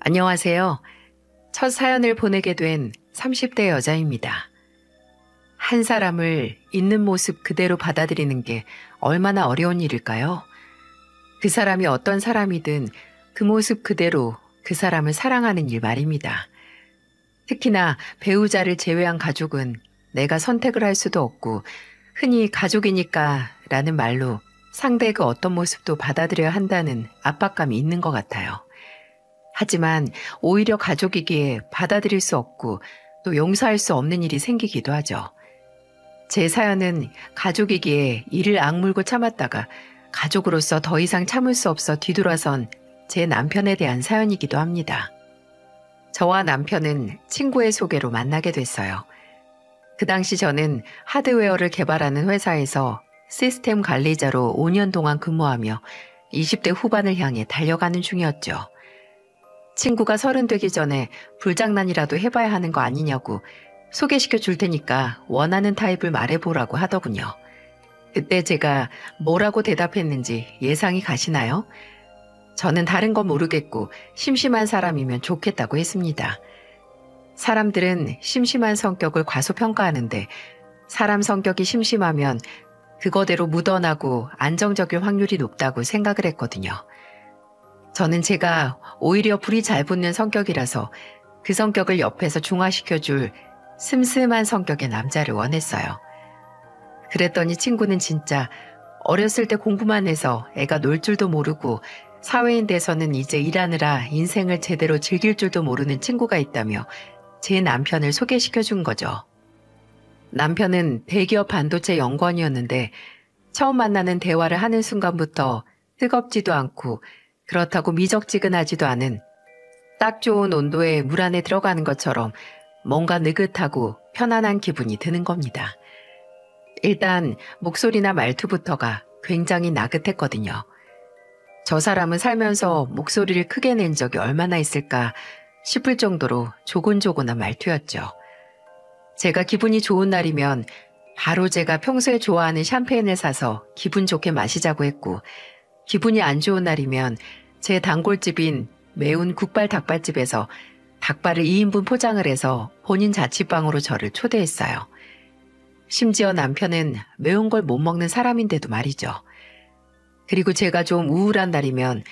안녕하세요. 첫 사연을 보내게 된 30대 여자입니다. 한 사람을 있는 모습 그대로 받아들이는 게 얼마나 어려운 일일까요? 그 사람이 어떤 사람이든 그 모습 그대로 그 사람을 사랑하는 일 말입니다. 특히나 배우자를 제외한 가족은 내가 선택을 할 수도 없고 흔히 가족이니까 라는 말로 상대의 그 어떤 모습도 받아들여야 한다는 압박감이 있는 것 같아요. 하지만 오히려 가족이기에 받아들일 수 없고 또 용서할 수 없는 일이 생기기도 하죠. 제 사연은 가족이기에 이를 악물고 참았다가 가족으로서 더 이상 참을 수 없어 뒤돌아선 제 남편에 대한 사연이기도 합니다. 저와 남편은 친구의 소개로 만나게 됐어요. 그 당시 저는 하드웨어를 개발하는 회사에서 시스템 관리자로 5년 동안 근무하며 20대 후반을 향해 달려가는 중이었죠. 친구가 30 되기 전에 불장난이라도 해봐야 하는 거 아니냐고 소개시켜 줄 테니까 원하는 타입을 말해보라고 하더군요. 그때 제가 뭐라고 대답했는지 예상이 가시나요? 저는 다른 건 모르겠고 심심한 사람이면 좋겠다고 했습니다. 사람들은 심심한 성격을 과소평가하는데 사람 성격이 심심하면 그거대로 묻어나고 안정적일 확률이 높다고 생각을 했거든요. 저는 제가 오히려 불이 잘 붙는 성격이라서 그 성격을 옆에서 중화시켜줄 슴슴한 성격의 남자를 원했어요. 그랬더니 친구는 진짜 어렸을 때 공부만 해서 애가 놀 줄도 모르고 사회인 돼서는 이제 일하느라 인생을 제대로 즐길 줄도 모르는 친구가 있다며 제 남편을 소개시켜 준 거죠. 남편은 대기업 반도체 연구원이었는데 처음 만나는 대화를 하는 순간부터 뜨겁지도 않고 그렇다고 미적지근하지도 않은 딱 좋은 온도에 물 안에 들어가는 것처럼 뭔가 느긋하고 편안한 기분이 드는 겁니다. 일단 목소리나 말투부터가 굉장히 나긋했거든요. 저 사람은 살면서 목소리를 크게 낸 적이 얼마나 있을까 싶을 정도로 조곤조곤한 말투였죠. 제가 기분이 좋은 날이면 바로 제가 평소에 좋아하는 샴페인을 사서 기분 좋게 마시자고 했고 기분이 안 좋은 날이면 제 단골집인 매운 국발 닭발집에서 닭발을 2인분 포장을 해서 본인 자취방으로 저를 초대했어요. 심지어 남편은 매운 걸 못 먹는 사람인데도 말이죠. 그리고 제가 좀 우울한 날이면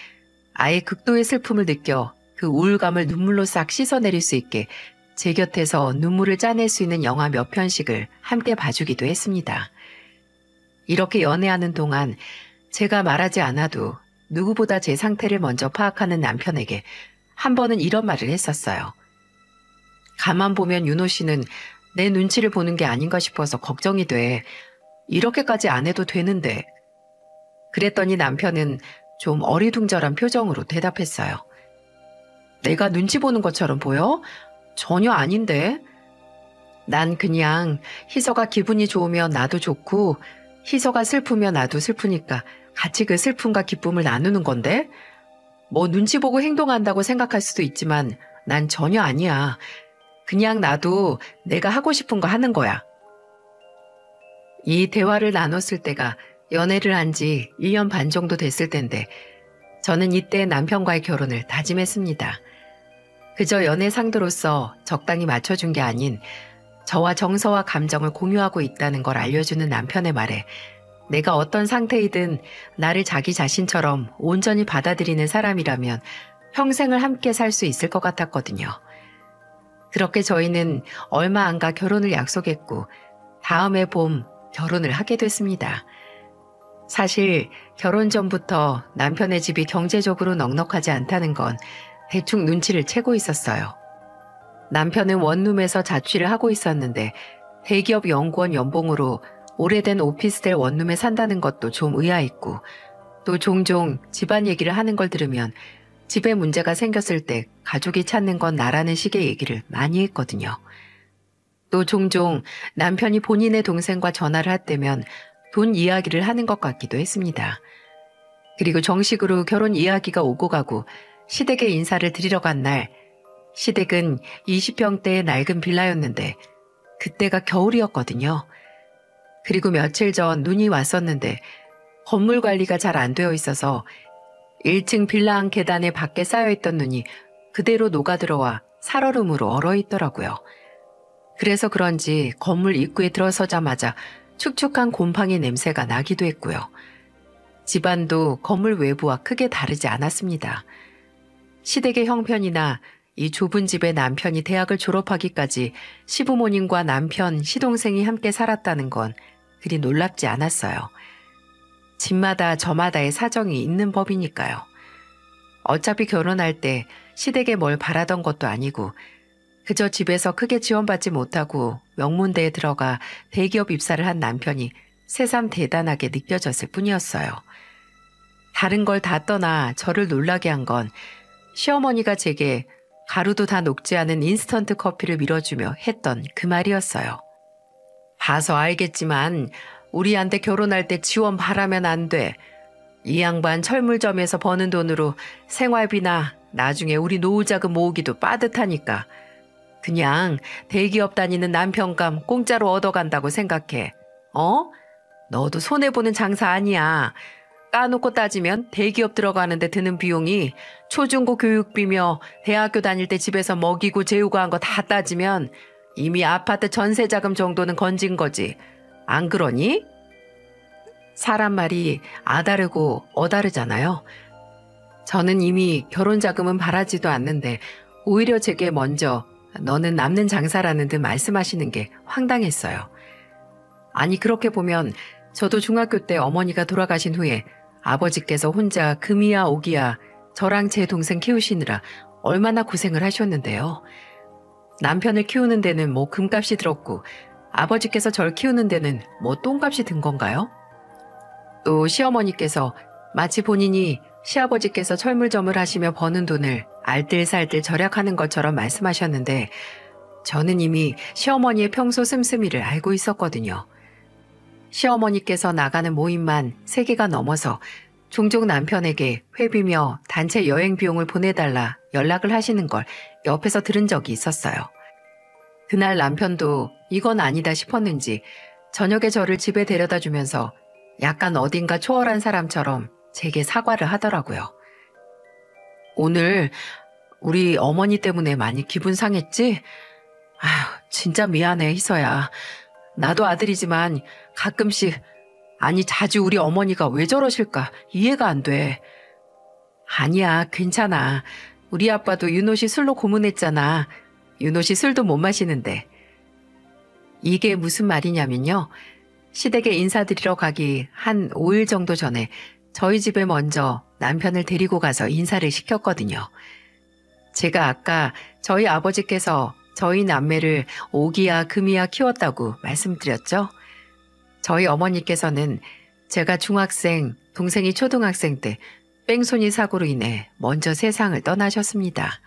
아예 극도의 슬픔을 느껴 그 우울감을 눈물로 싹 씻어내릴 수 있게 제 곁에서 눈물을 짜낼 수 있는 영화 몇 편씩을 함께 봐주기도 했습니다. 이렇게 연애하는 동안 제가 말하지 않아도 누구보다 제 상태를 먼저 파악하는 남편에게 한 번은 이런 말을 했었어요. 가만 보면 윤호 씨는 내 눈치를 보는 게 아닌가 싶어서 걱정이 돼. 이렇게까지 안 해도 되는데. 그랬더니 남편은 좀 어리둥절한 표정으로 대답했어요. 내가 눈치 보는 것처럼 보여? 전혀 아닌데. 난 그냥 희서가 기분이 좋으면 나도 좋고 희서가 슬프면 나도 슬프니까 같이 그 슬픔과 기쁨을 나누는 건데? 뭐 눈치 보고 행동한다고 생각할 수도 있지만 난 전혀 아니야. 그냥 나도 내가 하고 싶은 거 하는 거야. 이 대화를 나눴을 때가 연애를 한 지 1년 반 정도 됐을 텐데 저는 이때 남편과의 결혼을 다짐했습니다. 그저 연애 상대로서 적당히 맞춰준 게 아닌 저와 정서와 감정을 공유하고 있다는 걸 알려주는 남편의 말에 내가 어떤 상태이든 나를 자기 자신처럼 온전히 받아들이는 사람이라면 평생을 함께 살 수 있을 것 같았거든요. 그렇게 저희는 얼마 안 가 결혼을 약속했고 다음해 봄 결혼을 하게 됐습니다. 사실 결혼 전부터 남편의 집이 경제적으로 넉넉하지 않다는 건 대충 눈치를 채고 있었어요. 남편은 원룸에서 자취를 하고 있었는데 대기업 연구원 연봉으로 오래된 오피스텔 원룸에 산다는 것도 좀 의아했고 또 종종 집안 얘기를 하는 걸 들으면 집에 문제가 생겼을 때 가족이 찾는 건 나라는 식의 얘기를 많이 했거든요. 또 종종 남편이 본인의 동생과 전화를 할 때면 돈 이야기를 하는 것 같기도 했습니다. 그리고 정식으로 결혼 이야기가 오고 가고 시댁에 인사를 드리러 간 날, 시댁은 20평대의 낡은 빌라였는데 그때가 겨울이었거든요. 그리고 며칠 전 눈이 왔었는데 건물 관리가 잘 안 되어 있어서 1층 빌라 안 계단에 밖에 쌓여있던 눈이 그대로 녹아들어와 살얼음으로 얼어있더라고요. 그래서 그런지 건물 입구에 들어서자마자 축축한 곰팡이 냄새가 나기도 했고요. 집안도 건물 외부와 크게 다르지 않았습니다. 시댁의 형편이나 이 좁은 집에 남편이 대학을 졸업하기까지 시부모님과 남편, 시동생이 함께 살았다는 건 그리 놀랍지 않았어요. 집마다 저마다의 사정이 있는 법이니까요. 어차피 결혼할 때 시댁에 뭘 바라던 것도 아니고 그저 집에서 크게 지원받지 못하고 명문대에 들어가 대기업 입사를 한 남편이 새삼 대단하게 느껴졌을 뿐이었어요. 다른 걸 다 떠나 저를 놀라게 한 건 시어머니가 제게 가루도 다 녹지 않은 인스턴트 커피를 밀어주며 했던 그 말이었어요. 봐서 알겠지만 우리한테 결혼할 때 지원 바라면 안 돼. 이 양반 철물점에서 버는 돈으로 생활비나 나중에 우리 노후자금 모으기도 빠듯하니까 그냥 대기업 다니는 남편감 공짜로 얻어간다고 생각해. 어? 너도 손해보는 장사 아니야. 까놓고 따지면 대기업 들어가는데 드는 비용이 초중고 교육비며 대학교 다닐 때 집에서 먹이고 재우고 한 거 다 따지면 이미 아파트 전세 자금 정도는 건진 거지. 안 그러니? 사람 말이 아다르고 어다르잖아요. 저는 이미 결혼 자금은 바라지도 않는데 오히려 제게 먼저 너는 남는 장사라는 듯 말씀하시는 게 황당했어요. 아니 그렇게 보면 저도 중학교 때 어머니가 돌아가신 후에 아버지께서 혼자 금이야 오기야 저랑 제 동생 키우시느라 얼마나 고생을 하셨는데요. 남편을 키우는 데는 뭐 금값이 들었고 아버지께서 절 키우는 데는 뭐 똥값이 든 건가요? 또 시어머니께서 마치 본인이 시아버지께서 철물점을 하시며 버는 돈을 알뜰살뜰 절약하는 것처럼 말씀하셨는데 저는 이미 시어머니의 평소 씀씀이를 알고 있었거든요. 시어머니께서 나가는 모임만 3개가 넘어서 종종 남편에게 회비며 단체 여행 비용을 보내달라 연락을 하시는 걸 옆에서 들은 적이 있었어요. 그날 남편도 이건 아니다 싶었는지 저녁에 저를 집에 데려다 주면서 약간 어딘가 초월한 사람처럼 제게 사과를 하더라고요. 오늘 우리 어머니 때문에 많이 기분 상했지? 아휴, 진짜 미안해, 희서야. 나도 아들이지만 가끔씩, 아니 자주 우리 어머니가 왜 저러실까 이해가 안 돼. 아니야, 괜찮아. 우리 아빠도 윤호 씨 술로 고문했잖아. 윤호 씨 술도 못 마시는데. 이게 무슨 말이냐면요. 시댁에 인사드리러 가기 한 5일 정도 전에 저희 집에 먼저 남편을 데리고 가서 인사를 시켰거든요. 제가 아까 저희 아버지께서 저희 남매를 오기야 금이야 키웠다고 말씀드렸죠. 저희 어머니께서는 제가 중학생, 동생이 초등학생 때 뺑소니 사고로 인해 먼저 세상을 떠나셨습니다.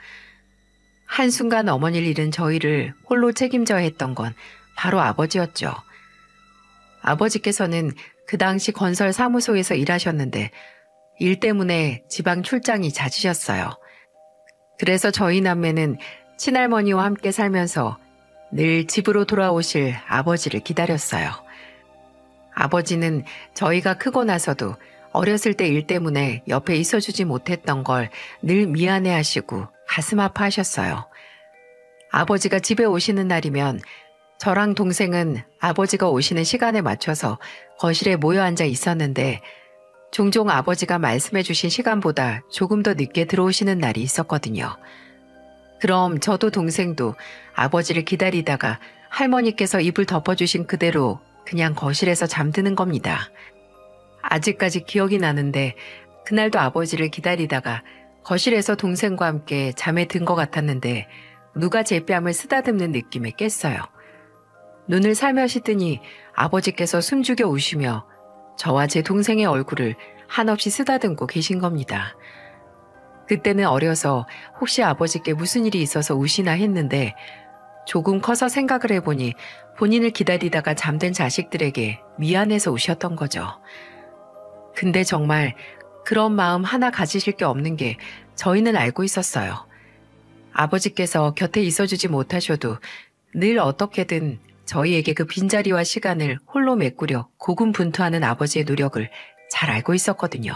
한순간 어머니를 잃은 저희를 홀로 책임져야 했던 건 바로 아버지였죠. 아버지께서는 그 당시 건설 사무소에서 일하셨는데 일 때문에 지방 출장이 잦으셨어요. 그래서 저희 남매는 친할머니와 함께 살면서 늘 집으로 돌아오실 아버지를 기다렸어요. 아버지는 저희가 크고 나서도 어렸을 때 일 때문에 옆에 있어주지 못했던 걸 늘 미안해하시고 가슴 아파하셨어요. 아버지가 집에 오시는 날이면 저랑 동생은 아버지가 오시는 시간에 맞춰서 거실에 모여 앉아 있었는데 종종 아버지가 말씀해 주신 시간보다 조금 더 늦게 들어오시는 날이 있었거든요. 그럼 저도 동생도 아버지를 기다리다가 할머니께서 이불 덮어주신 그대로 그냥 거실에서 잠드는 겁니다. 아직까지 기억이 나는데 그날도 아버지를 기다리다가 거실에서 동생과 함께 잠에 든 것 같았는데 누가 제 뺨을 쓰다듬는 느낌에 깼어요. 눈을 살며시 뜨니 아버지께서 숨죽여 우시며 저와 제 동생의 얼굴을 한없이 쓰다듬고 계신 겁니다. 그때는 어려서 혹시 아버지께 무슨 일이 있어서 우시나 했는데 조금 커서 생각을 해보니 본인을 기다리다가 잠든 자식들에게 미안해서 우셨던 거죠. 근데 정말 그런 마음 하나 가지실 게 없는 게 저희는 알고 있었어요. 아버지께서 곁에 있어주지 못하셔도 늘 어떻게든 저희에게 그 빈자리와 시간을 홀로 메꾸려 고군분투하는 아버지의 노력을 잘 알고 있었거든요.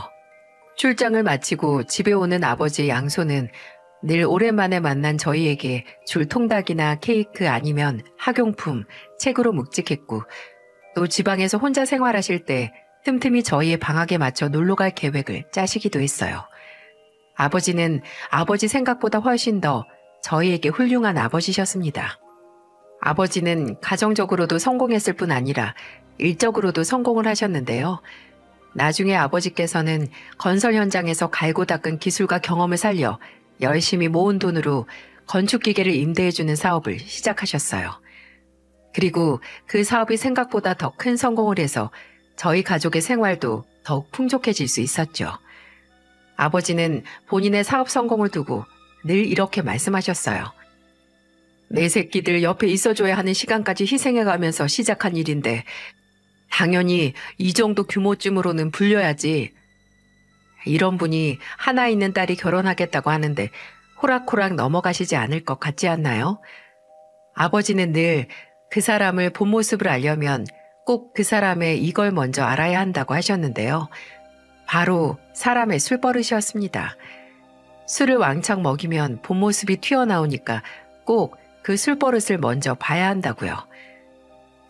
출장을 마치고 집에 오는 아버지의 양손은 늘 오랜만에 만난 저희에게 줄 통닭이나 케이크 아니면 학용품, 책으로 묵직했고 또 지방에서 혼자 생활하실 때 틈틈이 저희의 방학에 맞춰 놀러갈 계획을 짜시기도 했어요. 아버지는 아버지 생각보다 훨씬 더 저희에게 훌륭한 아버지셨습니다. 아버지는 가정적으로도 성공했을 뿐 아니라 일적으로도 성공을 하셨는데요. 나중에 아버지께서는 건설 현장에서 갈고 닦은 기술과 경험을 살려 열심히 모은 돈으로 건축기계를 임대해주는 사업을 시작하셨어요. 그리고 그 사업이 생각보다 더 큰 성공을 해서 저희 가족의 생활도 더욱 풍족해질 수 있었죠. 아버지는 본인의 사업 성공을 두고 늘 이렇게 말씀하셨어요. 내 새끼들 옆에 있어줘야 하는 시간까지 희생해가면서 시작한 일인데 당연히 이 정도 규모쯤으로는 불려야지. 이런 분이 하나 있는 딸이 결혼하겠다고 하는데 호락호락 넘어가시지 않을 것 같지 않나요? 아버지는 늘 그 사람을 본 모습을 알려면 꼭 그 사람의 이걸 먼저 알아야 한다고 하셨는데요. 바로 사람의 술버릇이었습니다. 술을 왕창 먹이면 본 모습이 튀어나오니까 꼭 그 술버릇을 먼저 봐야 한다고요.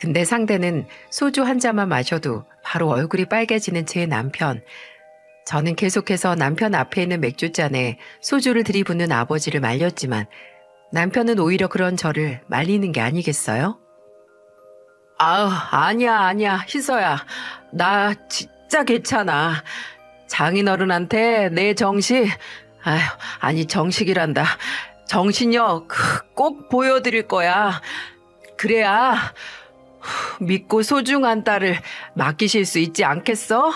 근데 상대는 소주 한 잔만 마셔도 바로 얼굴이 빨개지는 제 남편. 저는 계속해서 남편 앞에 있는 맥주잔에 소주를 들이붓는 아버지를 말렸지만 남편은 오히려 그런 저를 말리는 게 아니겠어요? 아니야, 희서야. 나 진짜 괜찮아. 장인어른한테 내 정식이란다. 정신력 꼭 보여드릴 거야. 그래야 믿고 소중한 딸을 맡기실 수 있지 않겠어?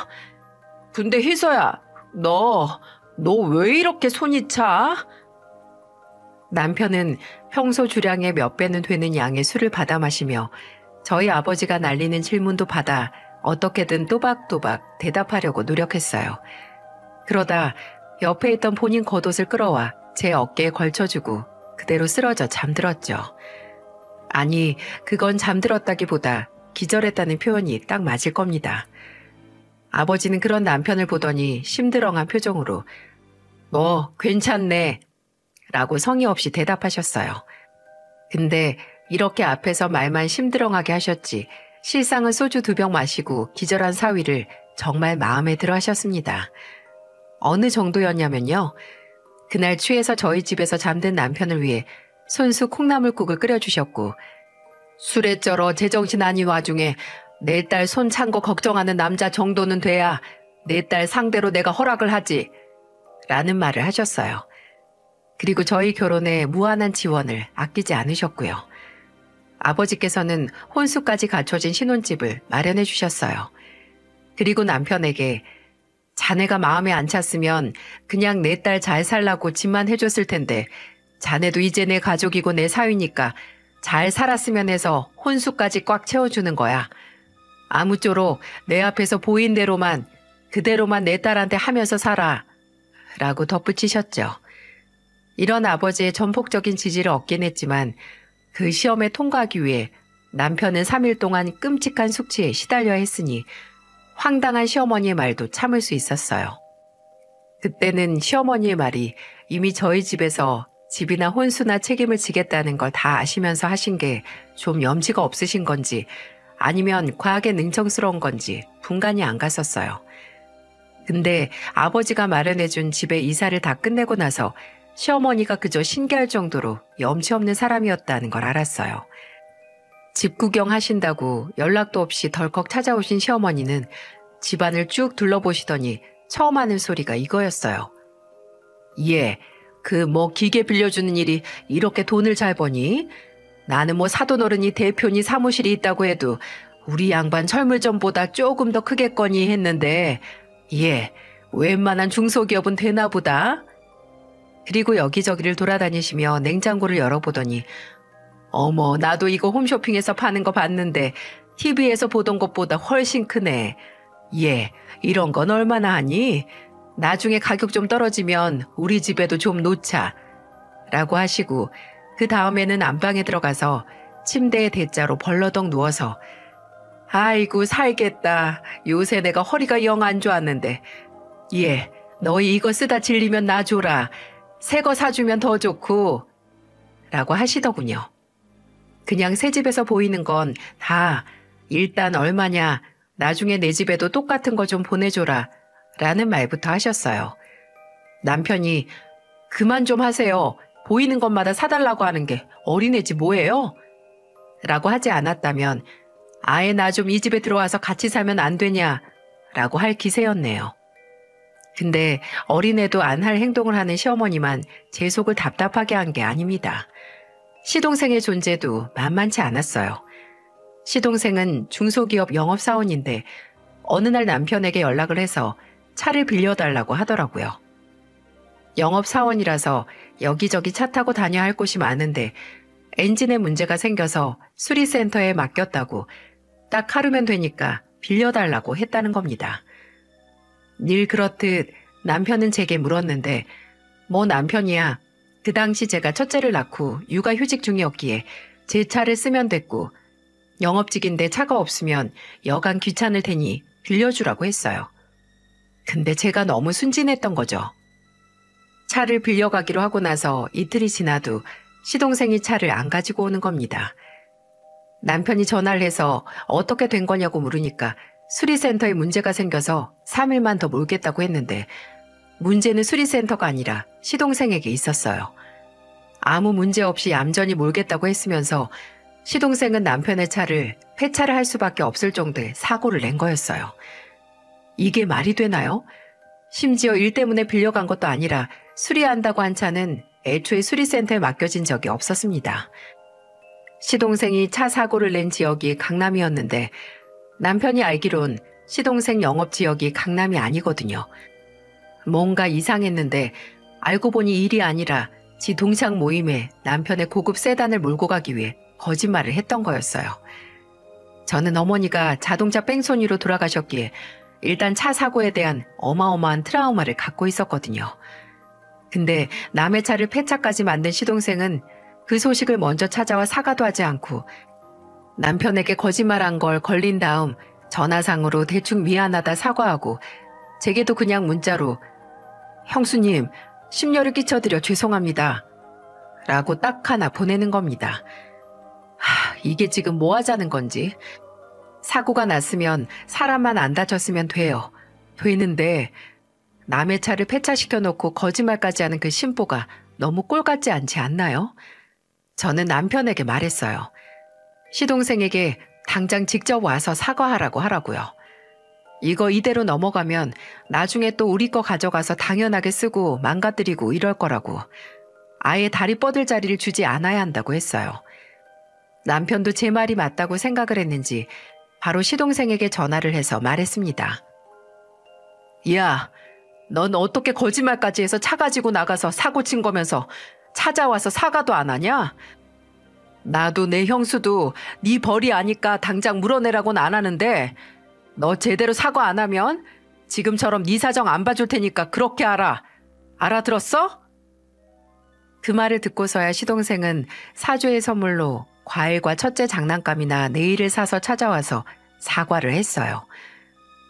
근데 희서야, 너 왜 이렇게 손이 차? 남편은 평소 주량의 몇 배는 되는 양의 술을 받아 마시며 저희 아버지가 날리는 질문도 받아 어떻게든 또박또박 대답하려고 노력했어요. 그러다 옆에 있던 본인 겉옷을 끌어와 제 어깨에 걸쳐주고 그대로 쓰러져 잠들었죠. 아니, 그건 잠들었다기보다 기절했다는 표현이 딱 맞을 겁니다. 아버지는 그런 남편을 보더니 심드렁한 표정으로 괜찮네 라고 성의 없이 대답하셨어요. 근데 이렇게 앞에서 말만 심드렁하게 하셨지 실상은 소주 2병 마시고 기절한 사위를 정말 마음에 들어 하셨습니다. 어느 정도였냐면요. 그날 취해서 저희 집에서 잠든 남편을 위해 손수 콩나물국을 끓여주셨고 술에 쩔어 제정신 아닌 와중에 내 딸 손 찬 거 걱정하는 남자 정도는 돼야 내 딸 상대로 내가 허락을 하지 라는 말을 하셨어요. 그리고 저희 결혼에 무한한 지원을 아끼지 않으셨고요. 아버지께서는 혼수까지 갖춰진 신혼집을 마련해 주셨어요. 그리고 남편에게 자네가 마음에 안 찼으면 그냥 내 딸 잘 살라고 집만 해줬을 텐데 자네도 이제 내 가족이고 내 사위니까 잘 살았으면 해서 혼수까지 꽉 채워주는 거야. 아무쪼록 내 앞에서 보인 대로만 그대로만 내 딸한테 하면서 살아 라고 덧붙이셨죠. 이런 아버지의 전폭적인 지지를 얻긴 했지만 그 시험에 통과하기 위해 남편은 3일 동안 끔찍한 숙취에 시달려야 했으니 황당한 시어머니의 말도 참을 수 있었어요. 그때는 시어머니의 말이 이미 저희 집에서 집이나 혼수나 책임을 지겠다는 걸 다 아시면서 하신 게 좀 염치가 없으신 건지 아니면 과하게 능청스러운 건지 분간이 안 갔었어요. 근데 아버지가 마련해준 집에 이사를 다 끝내고 나서 시어머니가 그저 신기할 정도로 염치 없는 사람이었다는 걸 알았어요. 집 구경하신다고 연락도 없이 덜컥 찾아오신 시어머니는 집안을 쭉 둘러보시더니 처음 하는 소리가 이거였어요. 기계 빌려주는 일이 이렇게 돈을 잘 버니? 나는 사돈어른이 대표니 사무실이 있다고 해도 우리 양반 철물점보다 조금 더 크겠거니 했는데 웬만한 중소기업은 되나 보다. 그리고 여기저기를 돌아다니시며 냉장고를 열어보더니 어머, 나도 이거 홈쇼핑에서 파는 거 봤는데 TV에서 보던 것보다 훨씬 크네. 이런 건 얼마나 하니? 나중에 가격 좀 떨어지면 우리 집에도 좀 놓자. 라고 하시고 그 다음에는 안방에 들어가서 침대에 대자로 벌러덩 누워서 아이고 살겠다. 요새 내가 허리가 영 안 좋았는데 너희 이거 쓰다 질리면 나 줘라. 새 거 사주면 더 좋고 라고 하시더군요. 그냥 새 집에서 보이는 건 다 일단 얼마냐, 나중에 내 집에도 똑같은 거 좀 보내줘라 라는 말부터 하셨어요. 남편이 그만 좀 하세요. 보이는 것마다 사달라고 하는 게 어린애지 뭐예요? 라고 하지 않았다면 아예 나 좀 이 집에 들어와서 같이 살면 안 되냐 라고 할 기세였네요. 근데 어린애도 안 할 행동을 하는 시어머니만 제 속을 답답하게 한 게 아닙니다. 시동생의 존재도 만만치 않았어요. 시동생은 중소기업 영업사원인데 어느 날 남편에게 연락을 해서 차를 빌려달라고 하더라고요. 영업사원이라서 여기저기 차 타고 다녀야 할 곳이 많은데 엔진에 문제가 생겨서 수리센터에 맡겼다고 딱 하루면 되니까 빌려달라고 했다는 겁니다. 늘 그렇듯 남편은 제게 물었는데 뭐 남편이야. 그 당시 제가 첫째를 낳고 육아휴직 중이었기에 제 차를 쓰면 됐고 영업직인데 차가 없으면 여간 귀찮을 테니 빌려주라고 했어요. 근데 제가 너무 순진했던 거죠. 차를 빌려가기로 하고 나서 이틀이 지나도 시동생이 차를 안 가지고 오는 겁니다. 남편이 전화를 해서 어떻게 된 거냐고 물으니까 수리센터에 문제가 생겨서 3일만 더 몰겠다고 했는데 문제는 수리센터가 아니라 시동생에게 있었어요. 아무 문제 없이 얌전히 몰겠다고 했으면서 시동생은 남편의 차를 폐차를 할 수밖에 없을 정도의 사고를 낸 거였어요. 이게 말이 되나요? 심지어 일 때문에 빌려간 것도 아니라 수리한다고 한 차는 애초에 수리센터에 맡겨진 적이 없었습니다. 시동생이 차 사고를 낸 지역이 강남이었는데 남편이 알기론 시동생 영업 지역이 강남이 아니거든요. 뭔가 이상했는데 알고 보니 일이 아니라 지 동창 모임에 남편의 고급 세단을 몰고 가기 위해 거짓말을 했던 거였어요. 저는 어머니가 자동차 뺑소니로 돌아가셨기에 일단 차 사고에 대한 어마어마한 트라우마를 갖고 있었거든요. 근데 남의 차를 폐차까지 만든 시동생은 그 소식을 먼저 찾아와 사과도 하지 않고 남편에게 거짓말한 걸 걸린 다음 전화상으로 대충 미안하다 사과하고 제게도 그냥 문자로 형수님, 심려를 끼쳐드려 죄송합니다. 라고 딱 하나 보내는 겁니다. 이게 지금 뭐 하자는 건지. 사고가 났으면 사람만 안 다쳤으면 돼요. 되는데 남의 차를 폐차시켜놓고 거짓말까지 하는 그 심보가 너무 꼴 같지 않지 않나요? 저는 남편에게 말했어요. 시동생에게 당장 직접 와서 사과하라고 하라고요. 이거 이대로 넘어가면 나중에 또 우리 거 가져가서 당연하게 쓰고 망가뜨리고 이럴 거라고. 아예 다리 뻗을 자리를 주지 않아야 한다고 했어요. 남편도 제 말이 맞다고 생각을 했는지 바로 시동생에게 전화를 해서 말했습니다. 야, 넌 어떻게 거짓말까지 해서 차 가지고 나가서 사고 친 거면서 찾아와서 사과도 안 하냐? 나도 내 형수도 네 벌이 아니까 당장 물어내라고는 안 하는데 너 제대로 사과 안 하면 지금처럼 네 사정 안 봐줄 테니까 그렇게 알아. 알아들었어? 그 말을 듣고서야 시동생은 사주의 선물로 과일과 첫째 장난감이나 네일을 사서 찾아와서 사과를 했어요.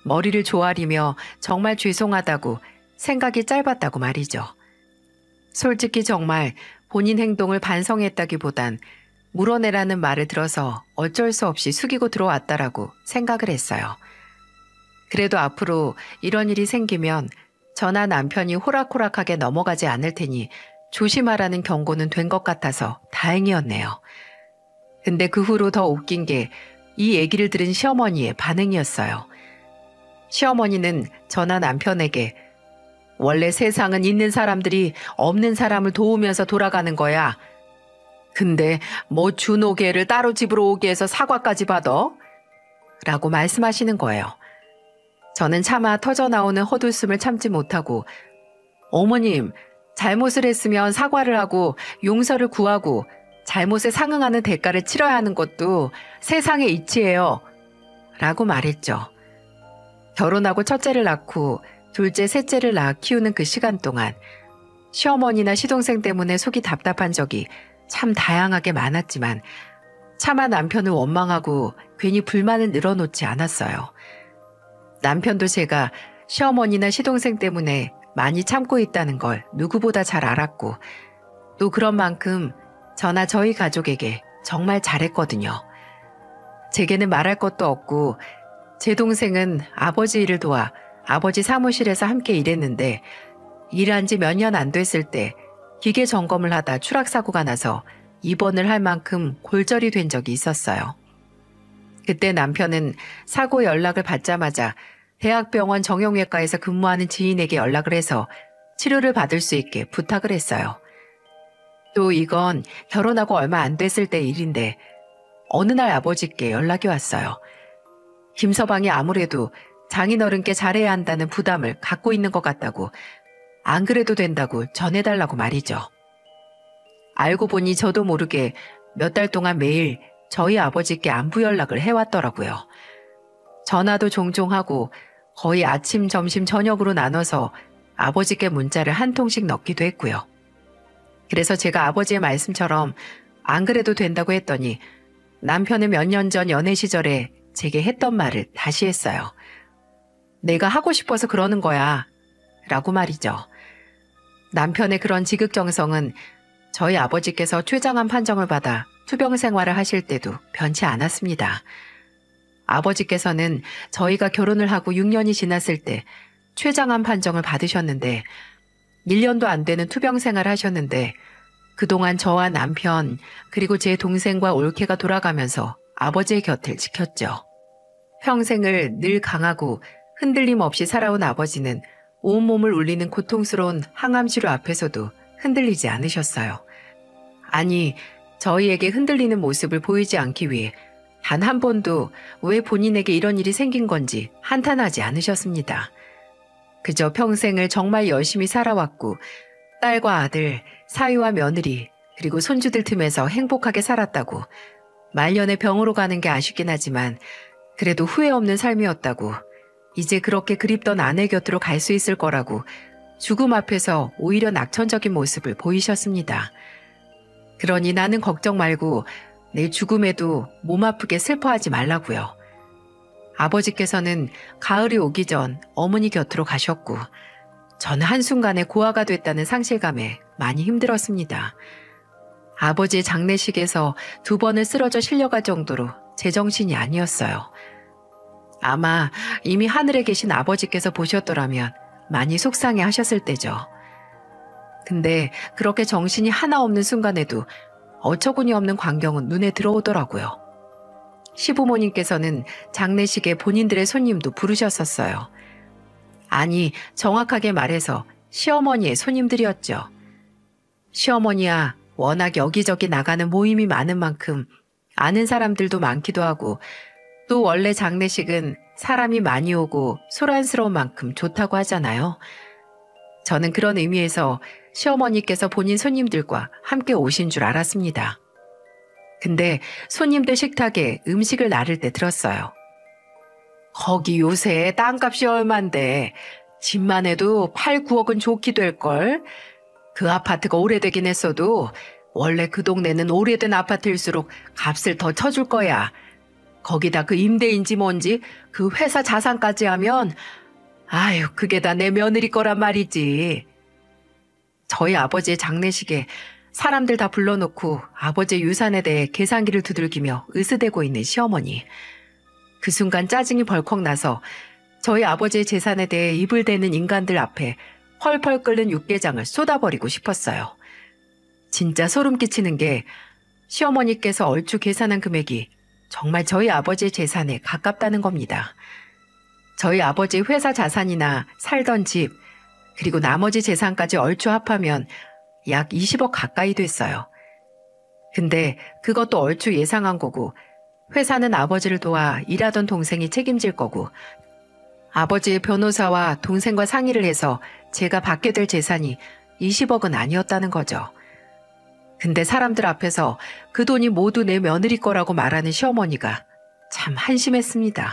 머리를 조아리며 정말 죄송하다고 생각이 짧았다고 말이죠. 솔직히 정말 본인 행동을 반성했다기보단 물어내라는 말을 들어서 어쩔 수 없이 숙이고 들어왔다라고 생각을 했어요. 그래도 앞으로 이런 일이 생기면 저나 남편이 호락호락하게 넘어가지 않을 테니 조심하라는 경고는 된 것 같아서 다행이었네요. 근데 그 후로 더 웃긴 게 이 얘기를 들은 시어머니의 반응이었어요. 시어머니는 저나 남편에게 원래 세상은 있는 사람들이 없는 사람을 도우면서 돌아가는 거야. 근데 뭐 준호개를 따로 집으로 오게 해서 사과까지 받아? 라고 말씀하시는 거예요. 저는 차마 터져나오는 헛웃음을 참지 못하고 어머님, 잘못을 했으면 사과를 하고 용서를 구하고 잘못에 상응하는 대가를 치러야 하는 것도 세상의 이치예요. 라고 말했죠. 결혼하고 첫째를 낳고 둘째, 셋째를 낳아 키우는 그 시간 동안 시어머니나 시동생 때문에 속이 답답한 적이 참 다양하게 많았지만 차마 남편을 원망하고 괜히 불만을 늘어놓지 않았어요. 남편도 제가 시어머니나 시동생 때문에 많이 참고 있다는 걸 누구보다 잘 알았고 또 그런 만큼 저나 저희 가족에게 정말 잘했거든요. 제게는 말할 것도 없고 제 동생은 아버지 일을 도와 아버지 사무실에서 함께 일했는데 일한 지 몇 년 안 됐을 때 기계 점검을 하다 추락사고가 나서 입원을 할 만큼 골절이 된 적이 있었어요. 그때 남편은 사고 연락을 받자마자 대학병원 정형외과에서 근무하는 지인에게 연락을 해서 치료를 받을 수 있게 부탁을 했어요. 또 이건 결혼하고 얼마 안 됐을 때 일인데 어느 날 아버지께 연락이 왔어요. 김서방이 아무래도 장인어른께 잘해야 한다는 부담을 갖고 있는 것 같다고 안 그래도 된다고 전해달라고 말이죠. 알고 보니 저도 모르게 몇 달 동안 매일 저희 아버지께 안부 연락을 해왔더라고요. 전화도 종종 하고 거의 아침, 점심, 저녁으로 나눠서 아버지께 문자를 한 통씩 넣기도 했고요. 그래서 제가 아버지의 말씀처럼 안 그래도 된다고 했더니 남편은 몇 년 전 연애 시절에 제게 했던 말을 다시 했어요. 내가 하고 싶어서 그러는 거야 라고 말이죠. 남편의 그런 지극정성은 저희 아버지께서 췌장암 판정을 받아 투병 생활을 하실 때도 변치 않았습니다. 아버지께서는 저희가 결혼을 하고 6년이 지났을 때 췌장암 판정을 받으셨는데 1년도 안 되는 투병 생활을 하셨는데 그동안 저와 남편 그리고 제 동생과 올케가 돌아가면서 아버지의 곁을 지켰죠. 평생을 늘 강하고 흔들림 없이 살아온 아버지는 온몸을 울리는 고통스러운 항암 치료 앞에서도 흔들리지 않으셨어요. 아니, 저희에게 흔들리는 모습을 보이지 않기 위해 단 한 번도 왜 본인에게 이런 일이 생긴 건지 한탄하지 않으셨습니다. 그저 평생을 정말 열심히 살아왔고 딸과 아들, 사위와 며느리, 그리고 손주들 틈에서 행복하게 살았다고 말년에 병으로 가는 게 아쉽긴 하지만 그래도 후회 없는 삶이었다고 이제 그렇게 그립던 아내 곁으로 갈 수 있을 거라고 죽음 앞에서 오히려 낙천적인 모습을 보이셨습니다. 그러니 나는 걱정 말고 내 죽음에도 몸 아프게 슬퍼하지 말라고요. 아버지께서는 가을이 오기 전 어머니 곁으로 가셨고 저는 한순간에 고아가 됐다는 상실감에 많이 힘들었습니다. 아버지의 장례식에서 2번을 쓰러져 실려갈 정도로 제정신이 아니었어요. 아마 이미 하늘에 계신 아버지께서 보셨더라면 많이 속상해 하셨을 때죠. 근데 그렇게 정신이 하나 없는 순간에도 어처구니 없는 광경은 눈에 들어오더라고요. 시부모님께서는 장례식에 본인들의 손님도 부르셨었어요. 아니, 정확하게 말해서 시어머니의 손님들이었죠. 시어머니야 워낙 여기저기 나가는 모임이 많은 만큼 아는 사람들도 많기도 하고 또 원래 장례식은 사람이 많이 오고 소란스러운 만큼 좋다고 하잖아요. 저는 그런 의미에서 시어머니께서 본인 손님들과 함께 오신 줄 알았습니다. 근데 손님들 식탁에 음식을 나를 때 들었어요. 거기 요새 땅값이 얼만데 집만 해도 8, 9억은 좋게 될걸. 그 아파트가 오래되긴 했어도 원래 그 동네는 오래된 아파트일수록 값을 더 쳐줄 거야. 거기다 그 임대인지 뭔지 그 회사 자산까지 하면 아유 그게 다 내 며느리 거란 말이지. 저희 아버지의 장례식에 사람들 다 불러놓고 아버지의 유산에 대해 계산기를 두들기며 으스대고 있는 시어머니. 그 순간 짜증이 벌컥 나서 저희 아버지의 재산에 대해 입을 대는 인간들 앞에 펄펄 끓는 육개장을 쏟아버리고 싶었어요. 진짜 소름 끼치는 게 시어머니께서 얼추 계산한 금액이 정말 저희 아버지의 재산에 가깝다는 겁니다. 저희 아버지의 회사 자산이나 살던 집, 그리고 나머지 재산까지 얼추 합하면 약 20억 가까이 됐어요. 근데 그것도 얼추 예상한 거고 회사는 아버지를 도와 일하던 동생이 책임질 거고 아버지의 변호사와 동생과 상의를 해서 제가 받게 될 재산이 20억은 아니었다는 거죠. 근데 사람들 앞에서 그 돈이 모두 내 며느리 거라고 말하는 시어머니가 참 한심했습니다.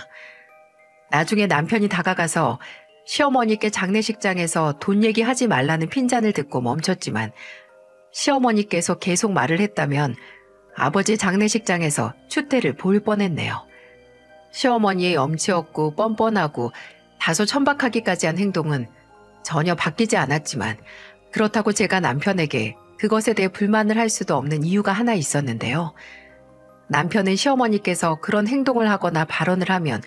나중에 남편이 다가가서 시어머니께 장례식장에서 돈 얘기하지 말라는 핀잔을 듣고 멈췄지만 시어머니께서 계속 말을 했다면 아버지 장례식장에서 추태를 보일 뻔했네요. 시어머니의 엄치 없고 뻔뻔하고 다소 천박하기까지 한 행동은 전혀 바뀌지 않았지만 그렇다고 제가 남편에게 그것에 대해 불만을 할 수도 없는 이유가 하나 있었는데요. 남편은 시어머니께서 그런 행동을 하거나 발언을 하면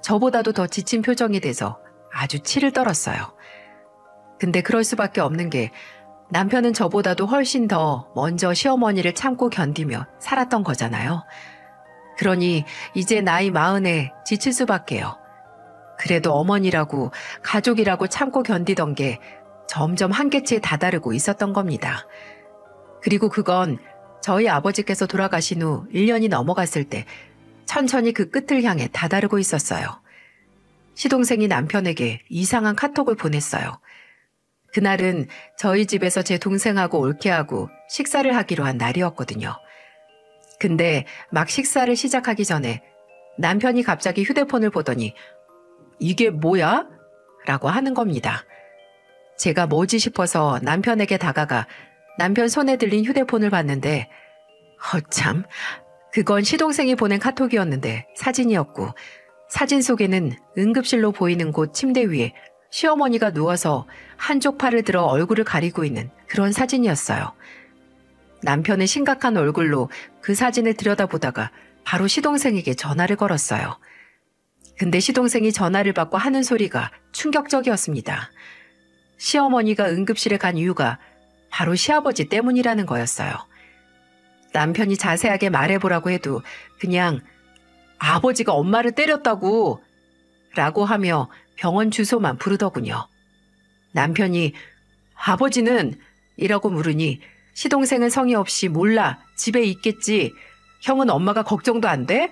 저보다도 더 지친 표정이 돼서 아주 치를 떨었어요. 근데 그럴 수밖에 없는 게 남편은 저보다도 훨씬 더 먼저 시어머니를 참고 견디며 살았던 거잖아요. 그러니 이제 나이 40에 지칠 수밖에요. 그래도 어머니라고 가족이라고 참고 견디던 게 점점 한계치에 다다르고 있었던 겁니다. 그리고 그건 저희 아버지께서 돌아가신 후 1년이 넘어갔을 때 천천히 그 끝을 향해 다다르고 있었어요. 시동생이 남편에게 이상한 카톡을 보냈어요. 그날은 저희 집에서 제 동생하고 올케하고 식사를 하기로 한 날이었거든요. 근데 막 식사를 시작하기 전에 남편이 갑자기 휴대폰을 보더니 "이게 뭐야?" 라고 하는 겁니다. 제가 뭐지 싶어서 남편에게 다가가 남편 손에 들린 휴대폰을 봤는데 참, 그건 시동생이 보낸 카톡이었는데 사진이었고 사진 속에는 응급실로 보이는 곳 침대 위에 시어머니가 누워서 한쪽 팔을 들어 얼굴을 가리고 있는 그런 사진이었어요. 남편은 심각한 얼굴로 그 사진을 들여다보다가 바로 시동생에게 전화를 걸었어요. 근데 시동생이 전화를 받고 하는 소리가 충격적이었습니다. 시어머니가 응급실에 간 이유가 바로 시아버지 때문이라는 거였어요. 남편이 자세하게 말해보라고 해도 그냥 "아버지가 엄마를 때렸다고" 라고 하며 병원 주소만 부르더군요. 남편이 "아버지는?" 이라고 물으니 시동생은 성의 없이 "몰라, 집에 있겠지. 형은 엄마가 걱정도 안 돼?"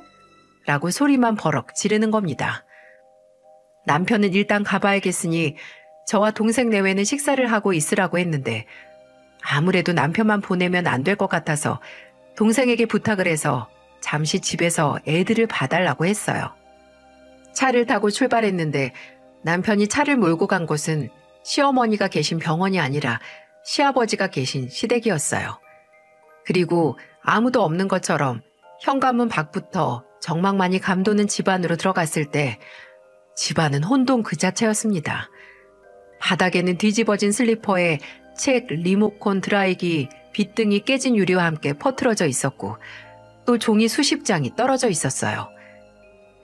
라고 소리만 버럭 지르는 겁니다. 남편은 일단 가봐야겠으니 저와 동생 내외는 식사를 하고 있으라고 했는데 아무래도 남편만 보내면 안 될 것 같아서 동생에게 부탁을 해서 잠시 집에서 애들을 봐달라고 했어요. 차를 타고 출발했는데 남편이 차를 몰고 간 곳은 시어머니가 계신 병원이 아니라 시아버지가 계신 시댁이었어요. 그리고 아무도 없는 것처럼 현관문 밖부터 정막만이 감도는 집 안으로 들어갔을 때 집안은 혼돈 그 자체였습니다. 바닥에는 뒤집어진 슬리퍼에 책, 리모콘, 드라이기, 빗등이 깨진 유리와 함께 퍼트러져 있었고 또 종이 수십 장이 떨어져 있었어요.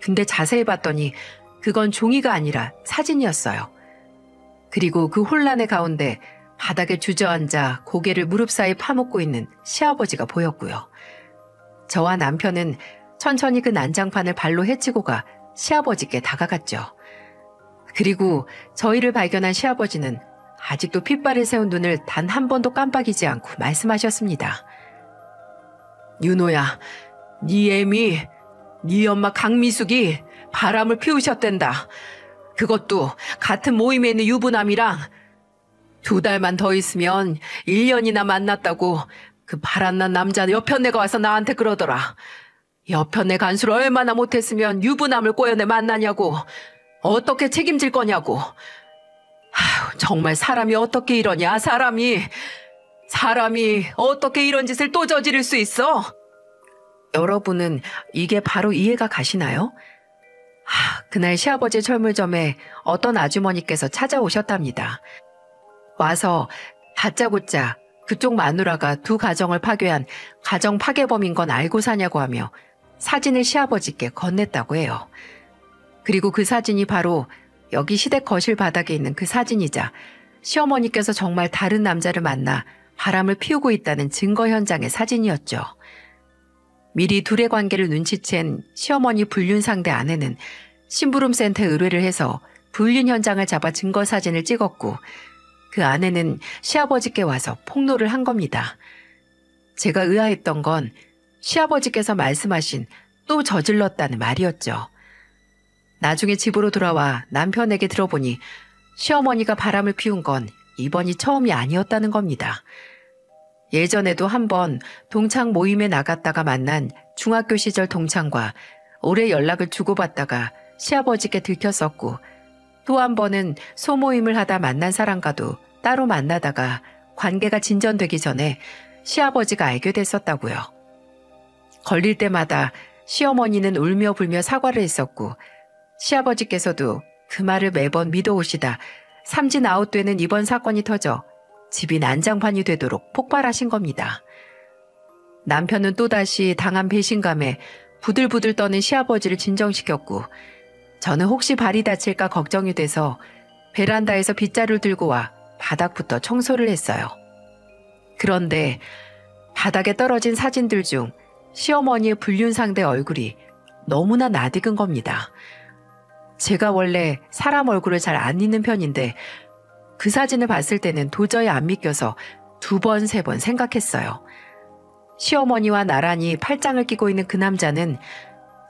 근데 자세히 봤더니 그건 종이가 아니라 사진이었어요. 그리고 그 혼란의 가운데 바닥에 주저앉아 고개를 무릎 사이 파묻고 있는 시아버지가 보였고요. 저와 남편은 천천히 그 난장판을 발로 헤치고 가 시아버지께 다가갔죠. 그리고 저희를 발견한 시아버지는 아직도 핏발을 세운 눈을 단 한 번도 깜빡이지 않고 말씀하셨습니다. "윤호야, 네 애미, 네 엄마 강미숙이 바람을 피우셨댄다. 그것도 같은 모임에 있는 유부남이랑 2달만 더 있으면 1년이나 만났다고 그 바람난 남자 여편네가 와서 나한테 그러더라. 여편네 간수를 얼마나 못했으면 유부남을 꼬여내 만나냐고. 어떻게 책임질 거냐고. 아휴, 정말 사람이 어떻게 이러냐, 사람이 어떻게 이런 짓을 또 저지를 수 있어?" 여러분은 이게 바로 이해가 가시나요? 그날 시아버지 철물점에 어떤 아주머니께서 찾아오셨답니다. 와서 다짜고짜 그쪽 마누라가 2 가정을 파괴한 가정 파괴범인 건 알고 사냐고 하며 사진을 시아버지께 건넸다고 해요. 그리고 그 사진이 바로 여기 시댁 거실 바닥에 있는 그 사진이자 시어머니께서 정말 다른 남자를 만나 바람을 피우고 있다는 증거 현장의 사진이었죠. 미리 둘의 관계를 눈치챈 시어머니 불륜 상대 아내는 심부름센터에 의뢰를 해서 불륜 현장을 잡아 증거 사진을 찍었고 그 아내는 시아버지께 와서 폭로를 한 겁니다. 제가 의아했던 건 시아버지께서 말씀하신 "또 저질렀다는" 말이었죠. 나중에 집으로 돌아와 남편에게 들어보니 시어머니가 바람을 피운 건 이번이 처음이 아니었다는 겁니다. 예전에도 한번 동창 모임에 나갔다가 만난 중학교 시절 동창과 오래 연락을 주고받다가 시아버지께 들켰었고 또 한 번은 소모임을 하다 만난 사람과도 따로 만나다가 관계가 진전되기 전에 시아버지가 알게 됐었다고요. 걸릴 때마다 시어머니는 울며 불며 사과를 했었고 시아버지께서도 그 말을 매번 믿어오시다 삼진 아웃되는 이번 사건이 터져 집이 난장판이 되도록 폭발하신 겁니다. 남편은 또다시 당한 배신감에 부들부들 떠는 시아버지를 진정시켰고 저는 혹시 발이 다칠까 걱정이 돼서 베란다에서 빗자루를 들고 와 바닥부터 청소를 했어요. 그런데 바닥에 떨어진 사진들 중 시어머니의 불륜상대 얼굴이 너무나 낯익은 겁니다. 제가 원래 사람 얼굴을 잘 안 잊는 편인데 그 사진을 봤을 때는 도저히 안 믿겨서 2번, 3번 생각했어요. 시어머니와 나란히 팔짱을 끼고 있는 그 남자는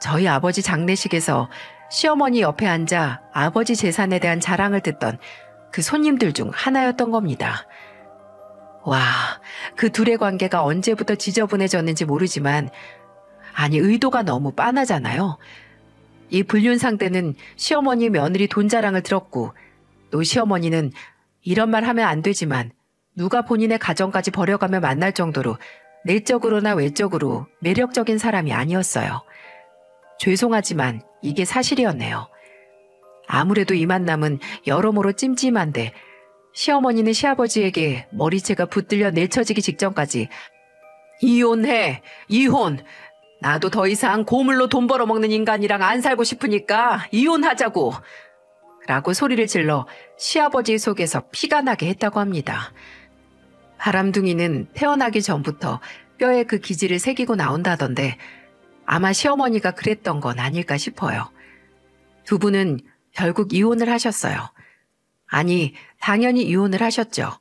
저희 아버지 장례식에서 시어머니 옆에 앉아 아버지 재산에 대한 자랑을 듣던 그 손님들 중 하나였던 겁니다. 와, 그 둘의 관계가 언제부터 지저분해졌는지 모르지만 아니 의도가 너무 빤하잖아요. 이 불륜 상대는 시어머니 며느리 돈 자랑을 들었고 또 시어머니는 이런 말 하면 안 되지만 누가 본인의 가정까지 버려가며 만날 정도로 내적으로나 외적으로 매력적인 사람이 아니었어요. 죄송하지만 이게 사실이었네요. 아무래도 이 만남은 여러모로 찜찜한데 시어머니는 시아버지에게 머리채가 붙들려 내쳐지기 직전까지 이혼해, 이혼. 나도 더 이상 고물로 돈 벌어먹는 인간이랑 안 살고 싶으니까 이혼하자고. 라고 소리를 질러 시아버지 속에서 피가 나게 했다고 합니다. 바람둥이는 태어나기 전부터 뼈에 그 기질을 새기고 나온다던데 아마 시어머니가 그랬던 건 아닐까 싶어요. 2분은 결국 이혼을 하셨어요. 아니, 당연히 이혼을 하셨죠.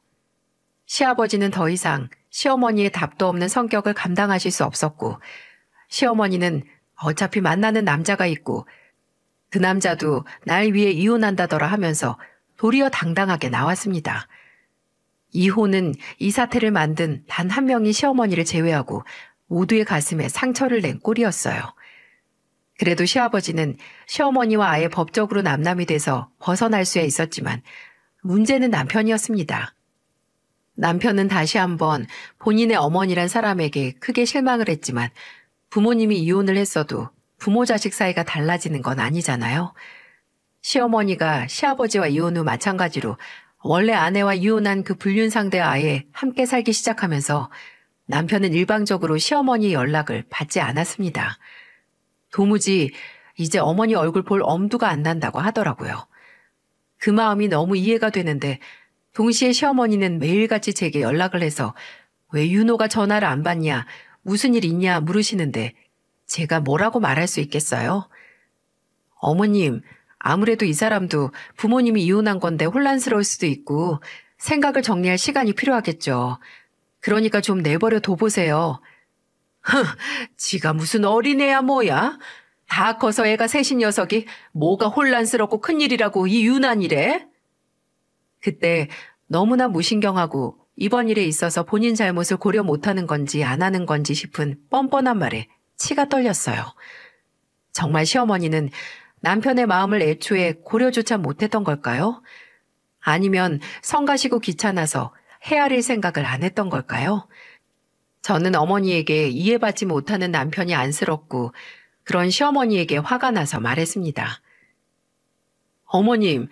시아버지는 더 이상 시어머니의 답도 없는 성격을 감당하실 수 없었고 시어머니는 어차피 만나는 남자가 있고 그 남자도 날 위해 이혼한다더라 하면서 도리어 당당하게 나왔습니다. 이혼은 이 사태를 만든 단 한 명인 시어머니를 제외하고 모두의 가슴에 상처를 낸 꼴이었어요. 그래도 시아버지는 시어머니와 아예 법적으로 남남이 돼서 벗어날 수야 있었지만 문제는 남편이었습니다. 남편은 다시 한번 본인의 어머니란 사람에게 크게 실망을 했지만 부모님이 이혼을 했어도 부모 자식 사이가 달라지는 건 아니잖아요. 시어머니가 시아버지와 이혼 후 마찬가지로 원래 아내와 이혼한 그 불륜 상대와 아예 함께 살기 시작하면서 남편은 일방적으로 시어머니의 연락을 받지 않았습니다. 도무지 이제 어머니 얼굴 볼 엄두가 안 난다고 하더라고요. 그 마음이 너무 이해가 되는데 동시에 시어머니는 매일같이 제게 연락을 해서 왜 윤호가 전화를 안 받냐, 무슨 일 있냐 물으시는데 제가 뭐라고 말할 수 있겠어요? 어머님, 아무래도 이 사람도 부모님이 이혼한 건데 혼란스러울 수도 있고 생각을 정리할 시간이 필요하겠죠. 그러니까 좀 내버려 둬보세요. 지가 무슨 어린애야 뭐야? 다 커서 애가 셋인 녀석이 뭐가 혼란스럽고 큰일이라고 이 유난이래? 그때 너무나 무신경하고 이번 일에 있어서 본인 잘못을 고려 못하는 건지 안 하는 건지 싶은 뻔뻔한 말에 치가 떨렸어요. 정말 시어머니는 남편의 마음을 애초에 고려조차 못했던 걸까요? 아니면 성가시고 귀찮아서 헤아릴 생각을 안 했던 걸까요? 저는 어머니에게 이해받지 못하는 남편이 안쓰럽고 그런 시어머니에게 화가 나서 말했습니다. 어머님,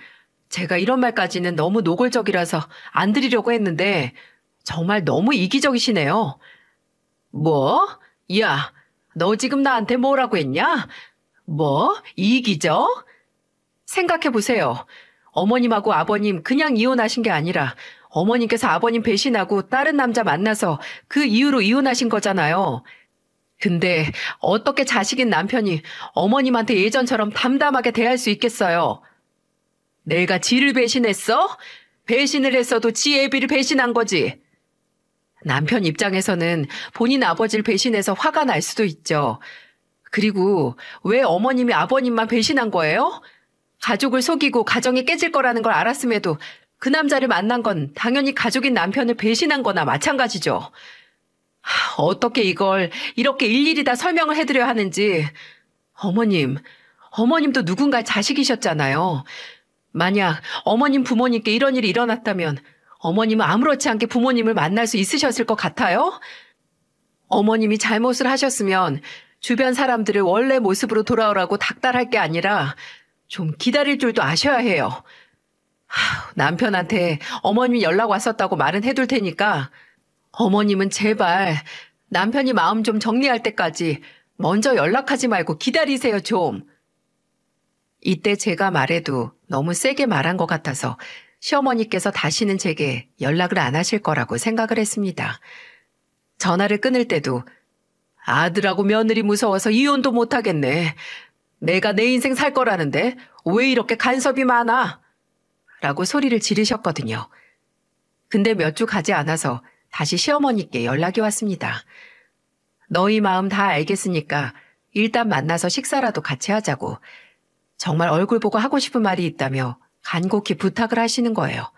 제가 이런 말까지는 너무 노골적이라서 안 드리려고 했는데 정말 너무 이기적이시네요. 뭐? 야, 너 지금 나한테 뭐라고 했냐? 뭐? 이기적? 생각해보세요. 어머님하고 아버님 그냥 이혼하신 게 아니라 어머님께서 아버님 배신하고 다른 남자 만나서 그 이유로 이혼하신 거잖아요. 근데 어떻게 자식인 남편이 어머님한테 예전처럼 담담하게 대할 수 있겠어요? 내가 지를 배신했어? 배신을 했어도 지 애비를 배신한 거지. 남편 입장에서는 본인 아버지를 배신해서 화가 날 수도 있죠. 그리고 왜 어머님이 아버님만 배신한 거예요? 가족을 속이고 가정이 깨질 거라는 걸 알았음에도 그 남자를 만난 건 당연히 가족인 남편을 배신한 거나 마찬가지죠. 어떻게 이걸 이렇게 일일이 다 설명을 해드려야 하는지. 어머님도 누군가의 자식이셨잖아요. 만약 어머님 부모님께 이런 일이 일어났다면 어머님은 아무렇지 않게 부모님을 만날 수 있으셨을 것 같아요? 어머님이 잘못을 하셨으면 주변 사람들을 원래 모습으로 돌아오라고 닥달할 게 아니라 좀 기다릴 줄도 아셔야 해요. 남편한테 어머님 연락 왔었다고 말은 해둘 테니까 어머님은 제발 남편이 마음 좀 정리할 때까지 먼저 연락하지 말고 기다리세요, 좀. 이때 제가 말해도 너무 세게 말한 것 같아서 시어머니께서 다시는 제게 연락을 안 하실 거라고 생각을 했습니다. 전화를 끊을 때도 아들하고 며느리 무서워서 이혼도 못하겠네. 내가 내 인생 살 거라는데 왜 이렇게 간섭이 많아? 라고 소리를 지르셨거든요. 근데 몇 주 가지 않아서 다시 시어머니께 연락이 왔습니다. 너희 마음 다 알겠으니까 일단 만나서 식사라도 같이 하자고. 정말 얼굴 보고 하고 싶은 말이 있다며 간곡히 부탁을 하시는 거예요.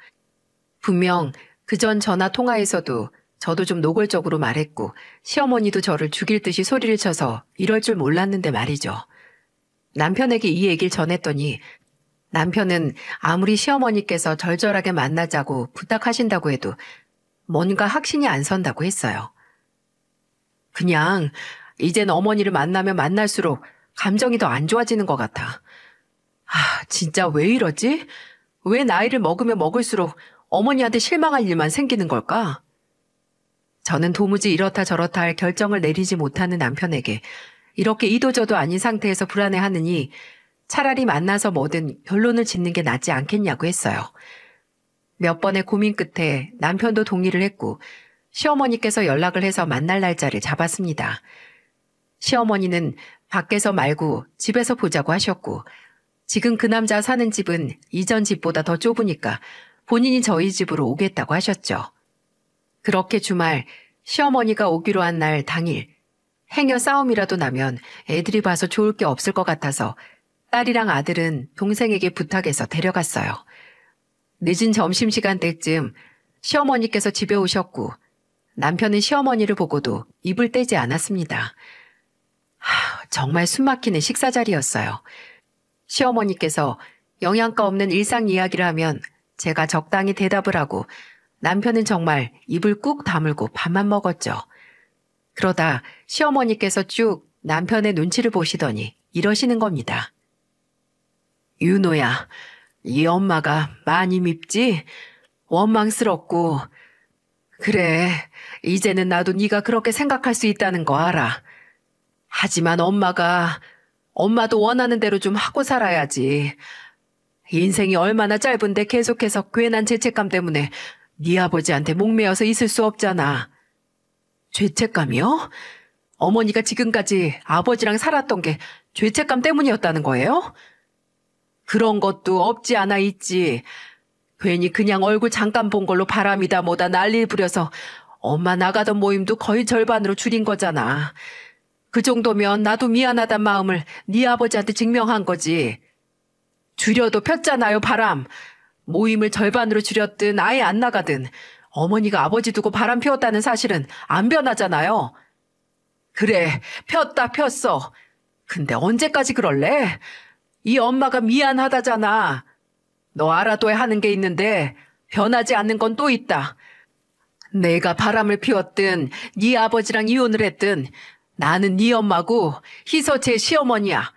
분명 그전 전화 통화에서도 저도 좀 노골적으로 말했고 시어머니도 저를 죽일 듯이 소리를 쳐서 이럴 줄 몰랐는데 말이죠. 남편에게 이 얘기를 전했더니 남편은 아무리 시어머니께서 절절하게 만나자고 부탁하신다고 해도 뭔가 확신이 안 선다고 했어요. 그냥 이젠 어머니를 만나면 만날수록 감정이 더 안 좋아지는 것 같아. 진짜 왜 이러지? 왜 나이를 먹으면 먹을수록 어머니한테 실망할 일만 생기는 걸까? 저는 도무지 이렇다 저렇다 할 결정을 내리지 못하는 남편에게 이렇게 이도저도 아닌 상태에서 불안해하느니 차라리 만나서 뭐든 결론을 짓는 게 낫지 않겠냐고 했어요. 몇 번의 고민 끝에 남편도 동의를 했고 시어머니께서 연락을 해서 만날 날짜를 잡았습니다. 시어머니는 밖에서 말고 집에서 보자고 하셨고 지금 그 남자 사는 집은 이전 집보다 더 좁으니까 본인이 저희 집으로 오겠다고 하셨죠. 그렇게 주말 시어머니가 오기로 한 날 당일 행여 싸움이라도 나면 애들이 봐서 좋을 게 없을 것 같아서 딸이랑 아들은 동생에게 부탁해서 데려갔어요. 늦은 점심시간 때쯤 시어머니께서 집에 오셨고 남편은 시어머니를 보고도 입을 떼지 않았습니다. 정말 숨막히는 식사 자리였어요. 시어머니께서 영양가 없는 일상 이야기를 하면 제가 적당히 대답을 하고 남편은 정말 입을 꾹 다물고 밥만 먹었죠. 그러다 시어머니께서 쭉 남편의 눈치를 보시더니 이러시는 겁니다. 윤호야, 이 엄마가 많이 밉지? 원망스럽고. 그래, 이제는 나도 네가 그렇게 생각할 수 있다는 거 알아. 하지만 엄마도 원하는 대로 좀 하고 살아야지. 인생이 얼마나 짧은데 계속해서 괜한 죄책감 때문에 네 아버지한테 목매어서 있을 수 없잖아. 죄책감이요? 어머니가 지금까지 아버지랑 살았던 게 죄책감 때문이었다는 거예요? 그런 것도 없지 않아 있지. 괜히 그냥 얼굴 잠깐 본 걸로 바람이다 뭐다 난리 부려서 엄마 나가던 모임도 거의 절반으로 줄인 거잖아. 그 정도면 나도 미안하단 마음을 네 아버지한테 증명한 거지. 줄여도 폈잖아요, 바람. 모임을 절반으로 줄였든 아예 안 나가든 어머니가 아버지 두고 바람 피웠다는 사실은 안 변하잖아요. 그래, 폈다 폈어. 근데 언제까지 그럴래? 이 엄마가 미안하다잖아. 너 알아둬야 하는 게 있는데 변하지 않는 건 또 있다. 내가 바람을 피웠든 네 아버지랑 이혼을 했든 나는 네 엄마고 희서 제 시어머니야.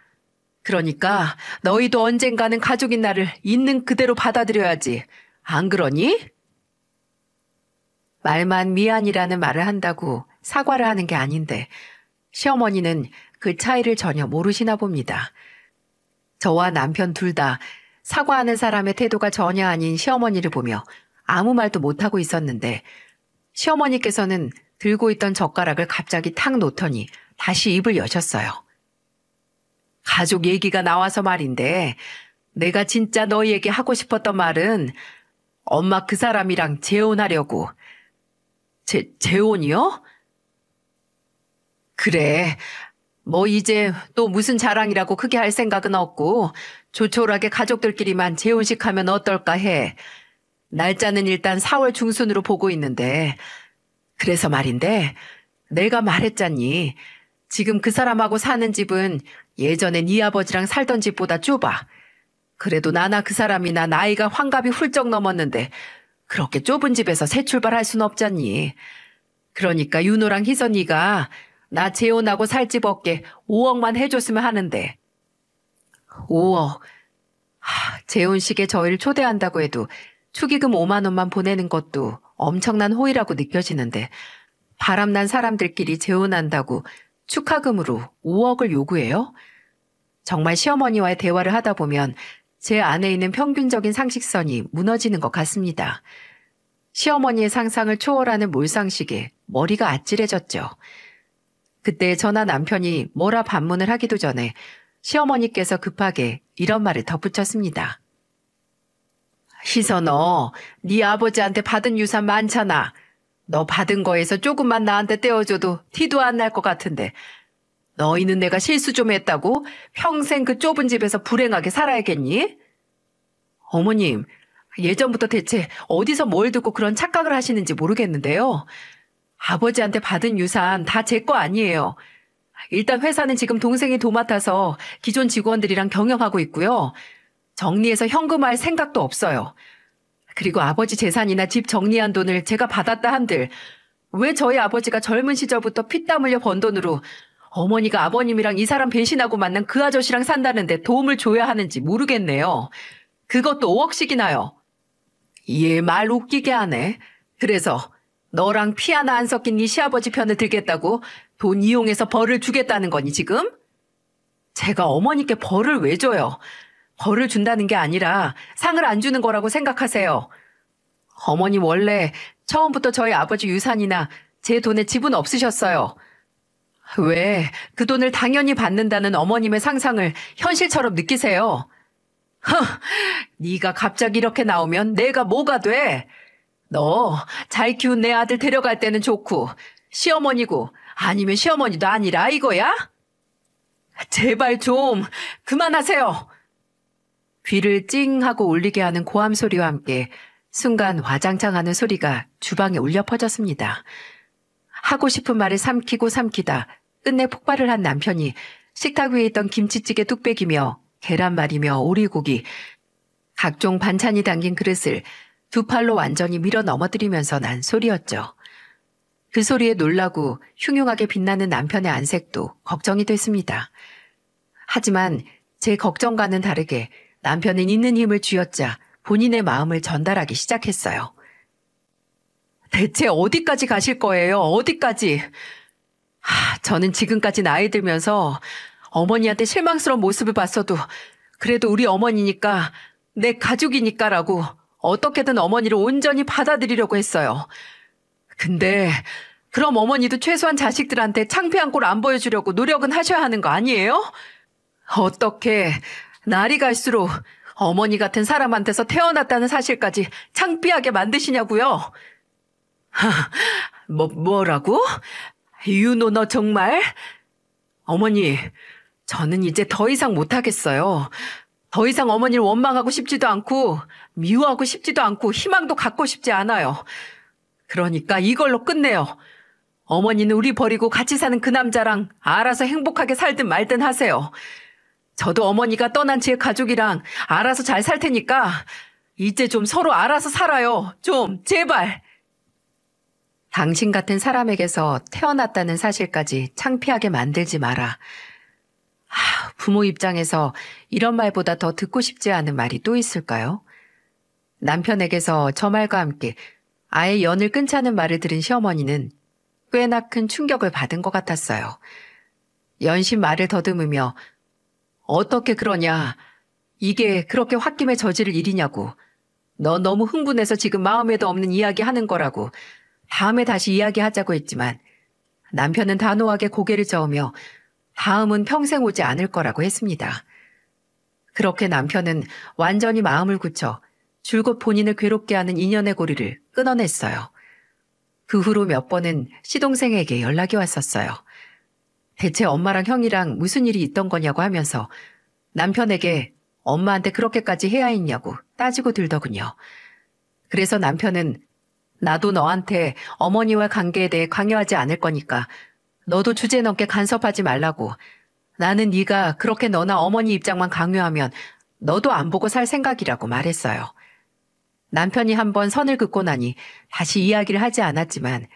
그러니까 너희도 언젠가는 가족인 나를 있는 그대로 받아들여야지. 안 그러니? 말만 미안이라는 말을 한다고 사과를 하는 게 아닌데 시어머니는 그 차이를 전혀 모르시나 봅니다. 저와 남편 둘 다 사과하는 사람의 태도가 전혀 아닌 시어머니를 보며 아무 말도 못하고 있었는데 시어머니께서는 들고 있던 젓가락을 갑자기 탁 놓더니 다시 입을 여셨어요. 가족 얘기가 나와서 말인데 내가 진짜 너희에게 하고 싶었던 말은 엄마 그 사람이랑 재혼하려고. 재혼이요? 그래. 뭐 이제 또 무슨 자랑이라고 크게 할 생각은 없고 조촐하게 가족들끼리만 재혼식 하면 어떨까 해. 날짜는 일단 4월 중순으로 보고 있는데 그래서 말인데 내가 말했잖니. 지금 그 사람하고 사는 집은 예전에 네 아버지랑 살던 집보다 좁아. 그래도 나나 그 사람이나 나이가 환갑이 훌쩍 넘었는데 그렇게 좁은 집에서 새 출발할 순 없잖니. 그러니까 윤호랑 희선이가 나 재혼하고 살 집 얻게 5억만 해줬으면 하는데. 5억. 재혼식에 저희를 초대한다고 해도 축의금 5만 원만 보내는 것도 엄청난 호의라고 느껴지는데 바람난 사람들끼리 재혼한다고 축하금으로 5억을 요구해요? 정말 시어머니와의 대화를 하다 보면 제 안에 있는 평균적인 상식선이 무너지는 것 같습니다. 시어머니의 상상을 초월하는 몰상식에 머리가 아찔해졌죠. 그때 저나 남편이 뭐라 반문을 하기도 전에 시어머니께서 급하게 이런 말을 덧붙였습니다. 희선아, 네 아버지한테 받은 유산 많잖아. 너 받은 거에서 조금만 나한테 떼어줘도 티도 안 날 것 같은데 너희는 내가 실수 좀 했다고 평생 그 좁은 집에서 불행하게 살아야겠니? 어머님, 예전부터 대체 어디서 뭘 듣고 그런 착각을 하시는지 모르겠는데요. 아버지한테 받은 유산 다 제 거 아니에요. 일단 회사는 지금 동생이 도맡아서 기존 직원들이랑 경영하고 있고요. 정리해서 현금화할 생각도 없어요. 그리고 아버지 재산이나 집 정리한 돈을 제가 받았다 한들 왜 저희 아버지가 젊은 시절부터 피땀 흘려 번 돈으로 어머니가 아버님이랑 이 사람 배신하고 만난 그 아저씨랑 산다는데 도움을 줘야 하는지 모르겠네요. 그것도 5억씩이나요. 얘 말 웃기게 하네. 그래서 너랑 피 하나 안 섞인 네 시아버지 편을 들겠다고 돈 이용해서 벌을 주겠다는 거니 지금? 제가 어머니께 벌을 왜 줘요? 벌을 준다는 게 아니라 상을 안 주는 거라고 생각하세요. 어머님 원래 처음부터 저희 아버지 유산이나 제 돈에 지분 없으셨어요. 왜 그 돈을 당연히 받는다는 어머님의 상상을 현실처럼 느끼세요? 네가 갑자기 이렇게 나오면 내가 뭐가 돼? 너 잘 키운 내 아들 데려갈 때는 좋고 시어머니고 아니면 시어머니도 아니라 이거야? 제발 좀 그만하세요. 귀를 찡 하고 울리게 하는 고함 소리와 함께 순간 와장창하는 소리가 주방에 울려 퍼졌습니다. 하고 싶은 말을 삼키고 삼키다 끝내 폭발을 한 남편이 식탁 위에 있던 김치찌개 뚝배기며 계란말이며 오리고기, 각종 반찬이 담긴 그릇을 두 팔로 완전히 밀어 넘어뜨리면서 난 소리였죠. 그 소리에 놀라고 흉흉하게 빛나는 남편의 안색도 걱정이 됐습니다. 하지만 제 걱정과는 다르게 남편은 있는 힘을 쥐어짜 본인의 마음을 전달하기 시작했어요. 대체 어디까지 가실 거예요? 어디까지? 저는 지금까지 나이 들면서 어머니한테 실망스러운 모습을 봤어도 그래도 우리 어머니니까 내 가족이니까라고 어떻게든 어머니를 온전히 받아들이려고 했어요. 근데 그럼 어머니도 최소한 자식들한테 창피한 꼴 안 보여주려고 노력은 하셔야 하는 거 아니에요? 어떻게 날이 갈수록 어머니 같은 사람한테서 태어났다는 사실까지 창피하게 만드시냐고요? 뭐라고? 윤호 너 정말? 어머니, 저는 이제 더 이상 못하겠어요. 더 이상 어머니를 원망하고 싶지도 않고 미워하고 싶지도 않고 희망도 갖고 싶지 않아요. 그러니까 이걸로 끝내요. 어머니는 우리 버리고 같이 사는 그 남자랑 알아서 행복하게 살든 말든 하세요. 저도 어머니가 떠난 제 가족이랑 알아서 잘 살 테니까 이제 좀 서로 알아서 살아요. 좀 제발. 당신 같은 사람에게서 태어났다는 사실까지 창피하게 만들지 마라. 부모 입장에서 이런 말보다 더 듣고 싶지 않은 말이 또 있을까요? 남편에게서 저 말과 함께 아예 연을 끊자는 말을 들은 시어머니는 꽤나 큰 충격을 받은 것 같았어요. 연신 말을 더듬으며 어떻게 그러냐. 이게 그렇게 홧김에 저지를 일이냐고. 너 너무 흥분해서 지금 마음에도 없는 이야기 하는 거라고. 다음에 다시 이야기하자고 했지만 남편은 단호하게 고개를 저으며 다음은 평생 오지 않을 거라고 했습니다. 그렇게 남편은 완전히 마음을 굳혀 줄곧 본인을 괴롭게 하는 인연의 고리를 끊어냈어요. 그 후로 몇 번은 시동생에게 연락이 왔었어요. 대체 엄마랑 형이랑 무슨 일이 있던 거냐고 하면서 남편에게 엄마한테 그렇게까지 해야 했냐고 따지고 들더군요. 그래서 남편은 나도 너한테 어머니와 관계에 대해 강요하지 않을 거니까 너도 주제넘게 간섭하지 말라고. 나는 네가 그렇게 너나 어머니 입장만 강요하면 너도 안 보고 살 생각이라고 말했어요. 남편이 한번 선을 긋고 나니 다시 이야기를 하지 않았지만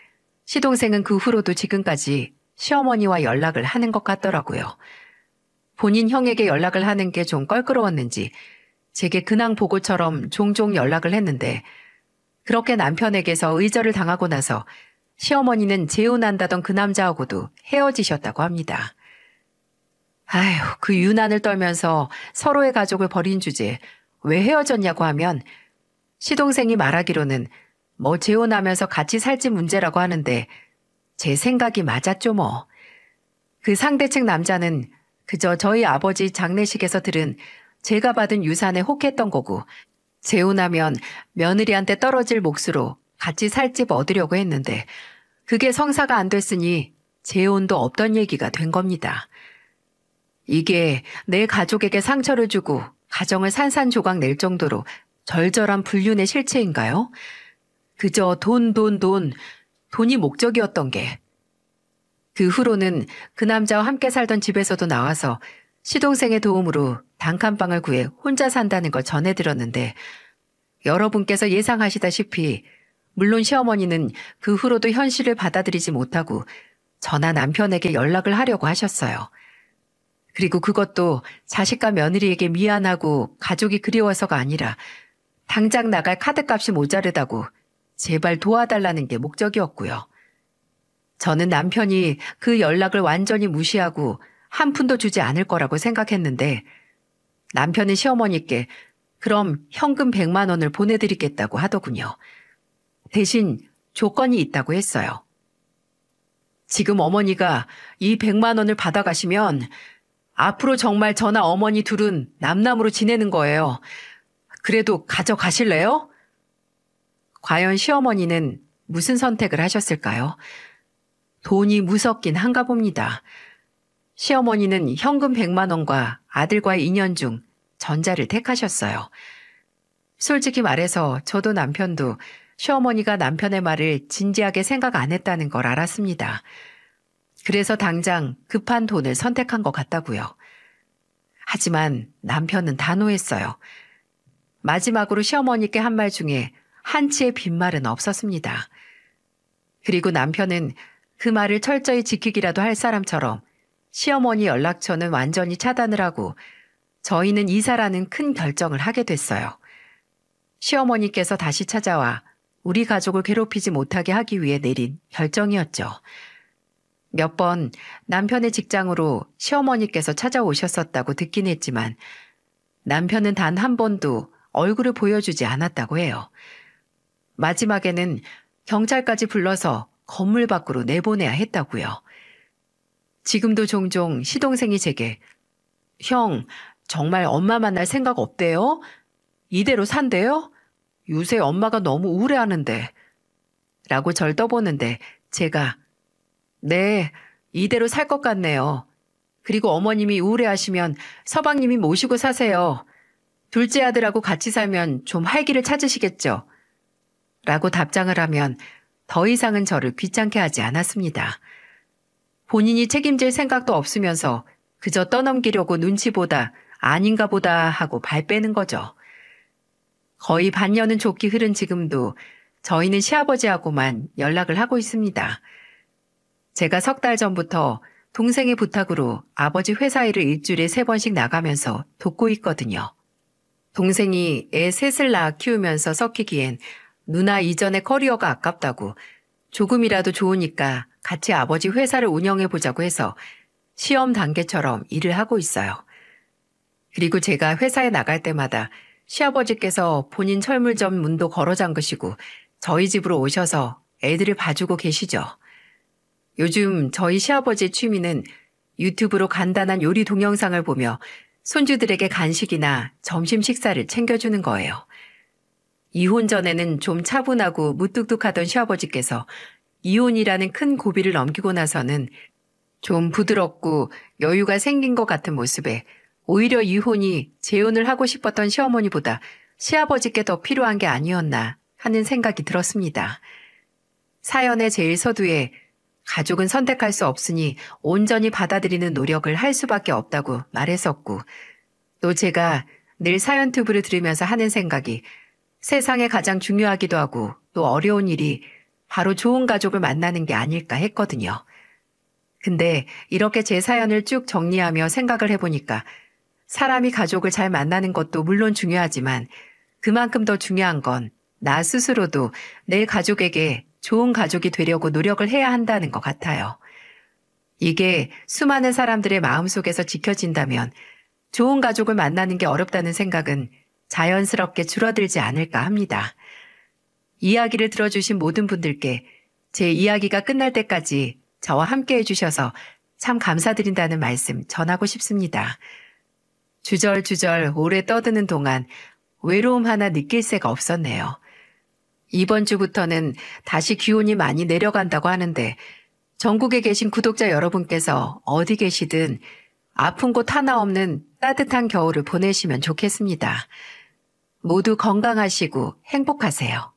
시동생은 그 후로도 지금까지 시어머니와 연락을 하는 것 같더라고요. 본인 형에게 연락을 하는 게 좀 껄끄러웠는지 제게 근황 보고처럼 종종 연락을 했는데 그렇게 남편에게서 의절을 당하고 나서 시어머니는 재혼한다던 그 남자하고도 헤어지셨다고 합니다. 아휴, 그 유난을 떨면서 서로의 가족을 버린 주제에 왜 헤어졌냐고 하면 시동생이 말하기로는 뭐 재혼하면서 같이 살지 문제라고 하는데 제 생각이 맞았죠 뭐. 그 상대측 남자는 그저 저희 아버지 장례식에서 들은 제가 받은 유산에 혹했던 거고 재혼하면 며느리한테 떨어질 몫으로 같이 살 집 얻으려고 했는데 그게 성사가 안 됐으니 재혼도 없던 얘기가 된 겁니다. 이게 내 가족에게 상처를 주고 가정을 산산조각 낼 정도로 절절한 불륜의 실체인가요? 그저 돈이 목적이었던 게. 그 후로는 그 남자와 함께 살던 집에서도 나와서 시동생의 도움으로 단칸방을 구해 혼자 산다는 걸 전해들었는데 여러분께서 예상하시다시피 물론 시어머니는 그 후로도 현실을 받아들이지 못하고 저나 남편에게 연락을 하려고 하셨어요. 그리고 그것도 자식과 며느리에게 미안하고 가족이 그리워서가 아니라 당장 나갈 카드값이 모자르다고 제발 도와달라는 게 목적이었고요. 저는 남편이 그 연락을 완전히 무시하고 한 푼도 주지 않을 거라고 생각했는데 남편은 시어머니께 그럼 현금 100만 원을 보내드리겠다고 하더군요. 대신 조건이 있다고 했어요. 지금 어머니가 이 100만 원을 받아가시면 앞으로 정말 저나 어머니 둘은 남남으로 지내는 거예요. 그래도 가져가실래요? 과연 시어머니는 무슨 선택을 하셨을까요? 돈이 무섭긴 한가 봅니다. 시어머니는 현금 100만 원과 아들과의 인연 중 전자를 택하셨어요. 솔직히 말해서 저도 남편도 시어머니가 남편의 말을 진지하게 생각 안 했다는 걸 알았습니다. 그래서 당장 급한 돈을 선택한 것 같다고요. 하지만 남편은 단호했어요. 마지막으로 시어머니께 한 말 중에 한치의 빈말은 없었습니다. 그리고 남편은 그 말을 철저히 지키기라도 할 사람처럼 시어머니 연락처는 완전히 차단을 하고 저희는 이사라는 큰 결정을 하게 됐어요. 시어머니께서 다시 찾아와 우리 가족을 괴롭히지 못하게 하기 위해 내린 결정이었죠. 몇 번 남편의 직장으로 시어머니께서 찾아오셨었다고 듣긴 했지만 남편은 단 한 번도 얼굴을 보여주지 않았다고 해요. 마지막에는 경찰까지 불러서 건물 밖으로 내보내야 했다고요. 지금도 종종 시동생이 제게 형, 정말 엄마 만날 생각 없대요? 이대로 산대요? 요새 엄마가 너무 우울해하는데 라고 절 떠보는데 제가 네, 이대로 살 것 같네요. 그리고 어머님이 우울해하시면 서방님이 모시고 사세요. 둘째 아들하고 같이 살면 좀 활기를 찾으시겠죠? 라고 답장을 하면 더 이상은 저를 귀찮게 하지 않았습니다. 본인이 책임질 생각도 없으면서 그저 떠넘기려고 눈치 보다 아닌가 보다 하고 발 빼는 거죠. 거의 반년은 좋게 흐른 지금도 저희는 시아버지하고만 연락을 하고 있습니다. 제가 석 달 전부터 동생의 부탁으로 아버지 회사 일을 일주일에 3번씩 나가면서 돕고 있거든요. 동생이 애 셋을 낳아 키우면서 섞이기엔 누나 이전의 커리어가 아깝다고 조금이라도 좋으니까 같이 아버지 회사를 운영해보자고 해서 시험 단계처럼 일을 하고 있어요. 그리고 제가 회사에 나갈 때마다 시아버지께서 본인 철물점 문도 걸어 잠그시고 저희 집으로 오셔서 애들을 봐주고 계시죠. 요즘 저희 시아버지의 취미는 유튜브로 간단한 요리 동영상을 보며 손주들에게 간식이나 점심 식사를 챙겨주는 거예요. 이혼 전에는 좀 차분하고 무뚝뚝하던 시아버지께서 이혼이라는 큰 고비를 넘기고 나서는 좀 부드럽고 여유가 생긴 것 같은 모습에 오히려 이혼이 재혼을 하고 싶었던 시어머니보다 시아버지께 더 필요한 게 아니었나 하는 생각이 들었습니다. 사연의 제일 서두에 가족은 선택할 수 없으니 온전히 받아들이는 노력을 할 수밖에 없다고 말했었고 또 제가 늘 사연 튜브를 들으면서 하는 생각이 세상에 가장 중요하기도 하고 또 어려운 일이 바로 좋은 가족을 만나는 게 아닐까 했거든요. 근데 이렇게 제 사연을 쭉 정리하며 생각을 해보니까 사람이 가족을 잘 만나는 것도 물론 중요하지만 그만큼 더 중요한 건 나 스스로도 내 가족에게 좋은 가족이 되려고 노력을 해야 한다는 것 같아요. 이게 수많은 사람들의 마음속에서 지켜진다면 좋은 가족을 만나는 게 어렵다는 생각은 자연스럽게 줄어들지 않을까 합니다. 이야기를 들어주신 모든 분들께 제 이야기가 끝날 때까지 저와 함께 해주셔서 참 감사드린다는 말씀 전하고 싶습니다. 주절주절 오래 떠드는 동안 외로움 하나 느낄 새가 없었네요. 이번 주부터는 다시 기온이 많이 내려간다고 하는데 전국에 계신 구독자 여러분께서 어디 계시든 아픈 곳 하나 없는 따뜻한 겨울을 보내시면 좋겠습니다. 모두 건강하시고 행복하세요.